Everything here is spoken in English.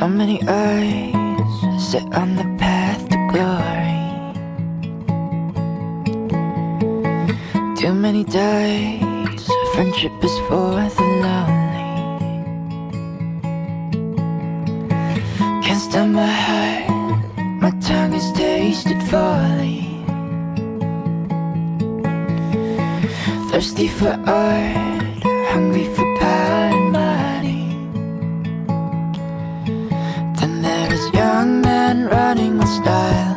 So many eyes sit on the path to glory. Too many days, friendship is for the lonely. Can't stop my heart, my tongue has tasted folly. Thirsty for art, hungry for power and money. Then there is young man running with style.